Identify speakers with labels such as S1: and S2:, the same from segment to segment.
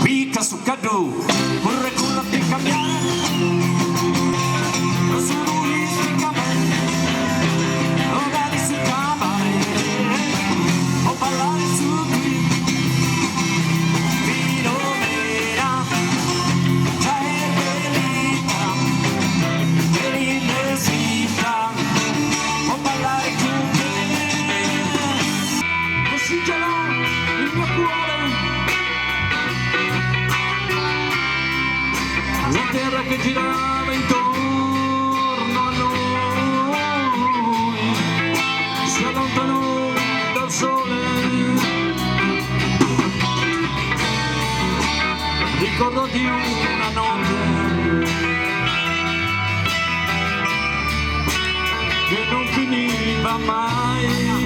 S1: Pika su kadu, vorrei con di cambiare. Sono isticamente, non dare su camare, o parlare su qui. Vino vera, già è bellita, bellissima, o parlare con te. Così ce l'ho il mio cuore. La terra che girava intorno a noi si allontanò dal sole. Ricordo di una notte che non finiva mai.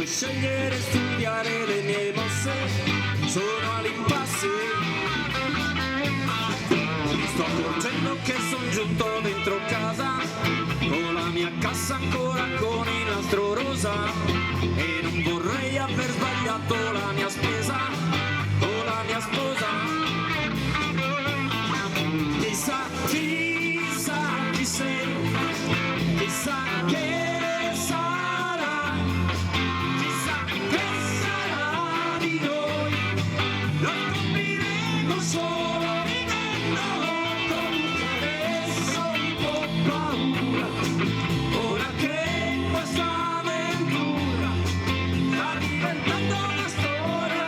S1: puoi scegliere, studiare le mie mosse, sono all'impasse. Mi sto accorgendo che son giunto dentro casa, con la mia cassa ancora con il nastro rosa, e non vorrei aver sbagliato la mia spesa con la mia sposa. Chissà chi sei, chissà che sarà, chissà che sarà di noi, lo scopriremo solo vivendo. Comunque adesso un po' paura, ora che questa avventura sta diventando una storia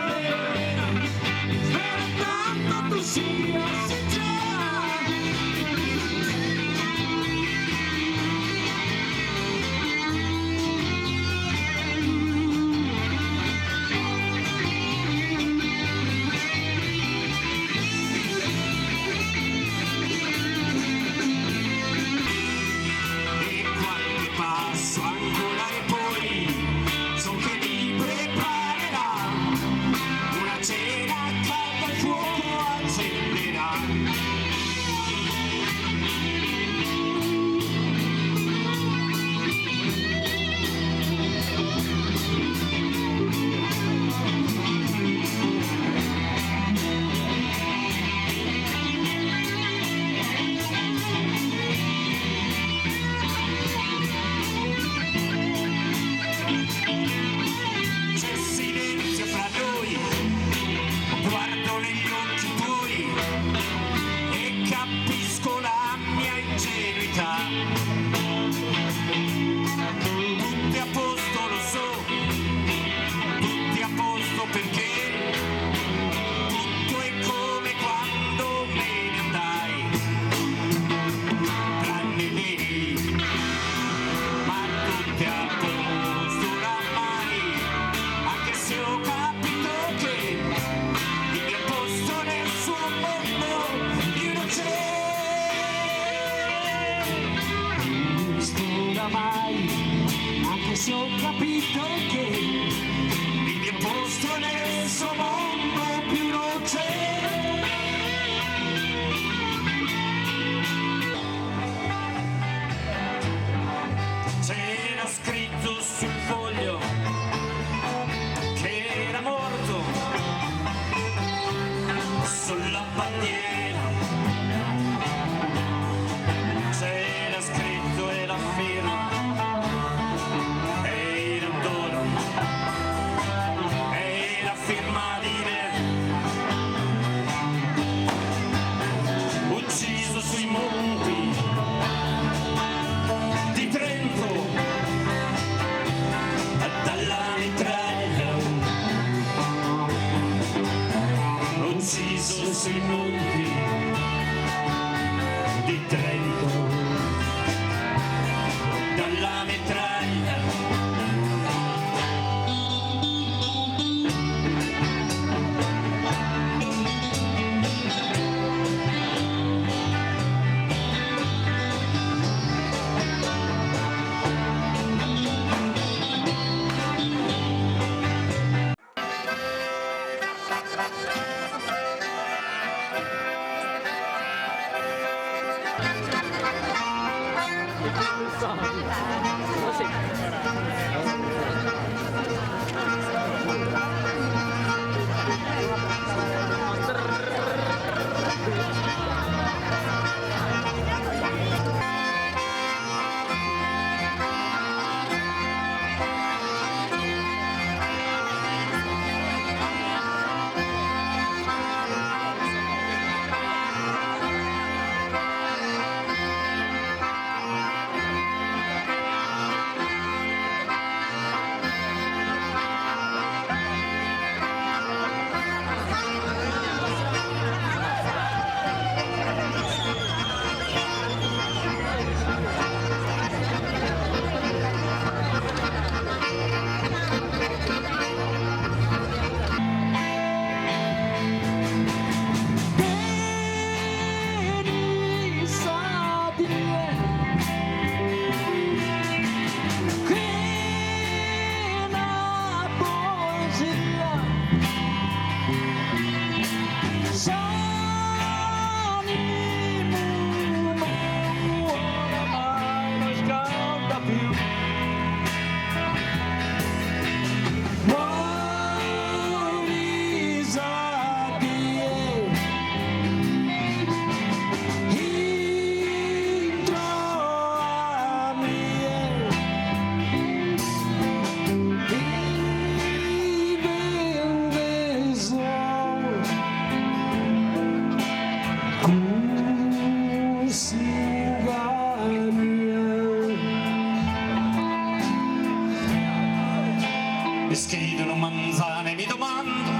S1: Mi scrivono manzane, mi domando,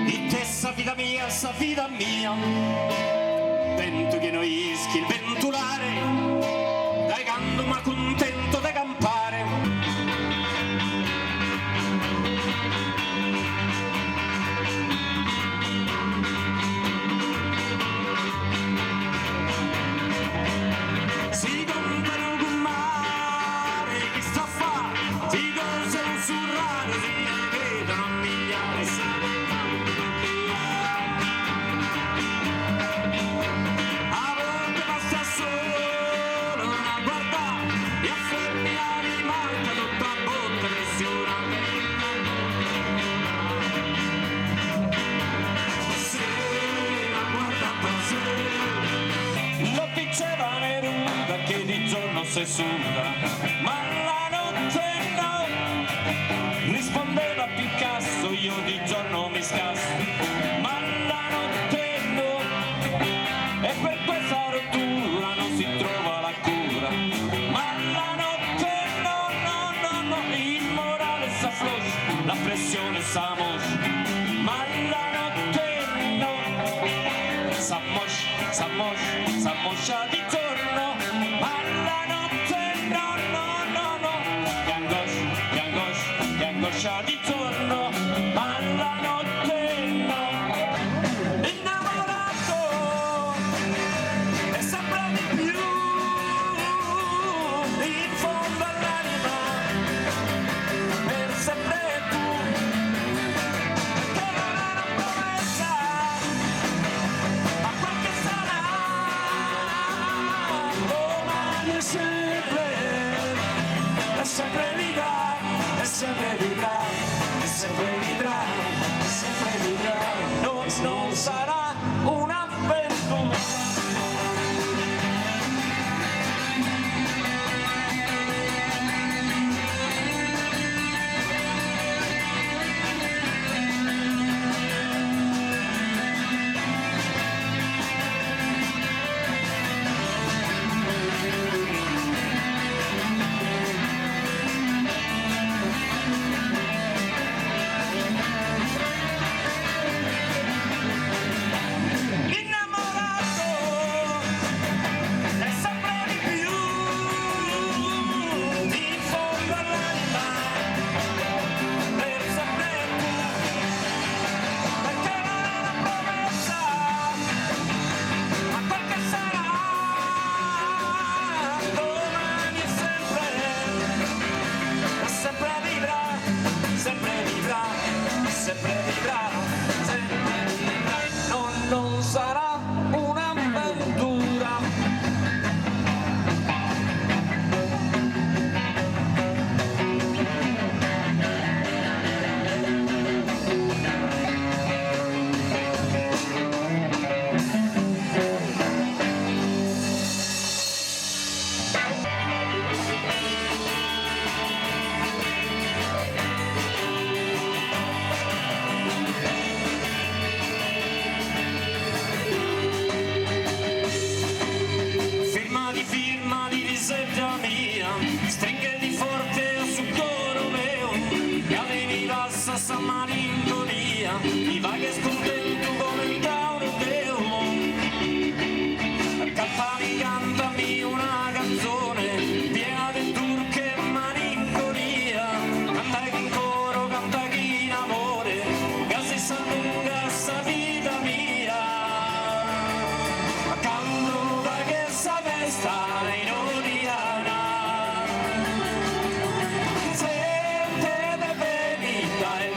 S1: in te sa vita mia, sa vita mia, vento che noi ischi il ventulare, dai canto ma contento di campare. Si comprano con mare, chi sta a fare, si cose sussurrare, si vedono a migliaia. A volte basta solo una guardata e affermi la rimarca tutta a botta nessuna. Se la guardata se lo diceva Neruda che di giorno si suda, ma la notte no. Rispondeva Picasso, io di giorno mi scasso, ma la notte no. E per questa rottura non si trova la cura, ma la notte no, no, no, no. Il morale s'affloscia, la pressione s'ammoscia, ma la notte no. S'ammoscia di giorno, ma la notte no, no, no, no. Che angoscia di giorno, ma la notte no. Innamorato e sempre di più, in fondo all'anima, per sempre tu, perché non è una promessa, ma quel che sarà, domani è sempre vivrà, e sempre vivrà, e sempre vivrà, e sempre vivrà, non sarà un'avventura. Non sarà un'avventura. Firma di riserva mia, stringhe di forte su coro meo, e avevi bassa sta malinconia, mi va che scontento come il cauro deo. Campani cantami una canzone, piena di turche e malinconia, canta che in coro, canta che in amore, che si sa lunga sta vita mia. Canto da che sa festa inodiana, sente de venita e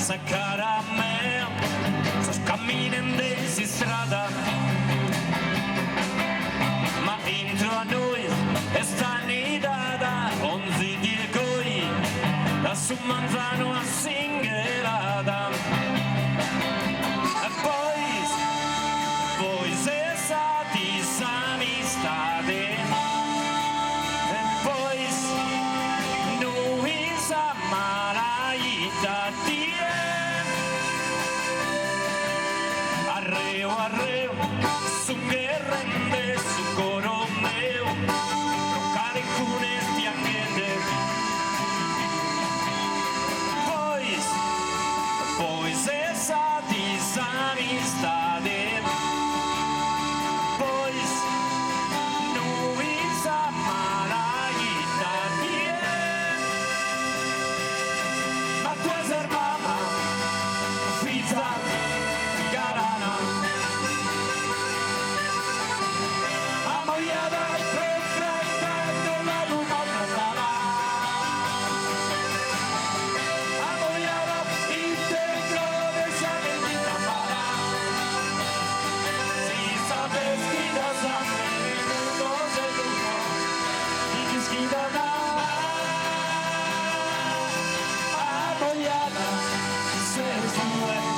S1: essa caramel, sos camminen desi strada, ma intro a noi è stanidada, 11 di coi, da su Manzano a Singerada. E poi se stati s'amistade, e poi noi s'ammalaita tie. Arreo, su Guerrende, su Coromeo, locale cunesti ambiente. Poi se stati s'amistade, poi noi s'ammalaita tie. Ma tu sei mamma, pizza, garana, ammogliata per prendere la luna natala, ammogliata in dentro le sale di Napala. Si sabe schida sapere cose l'uno, di schida da ammogliata, se due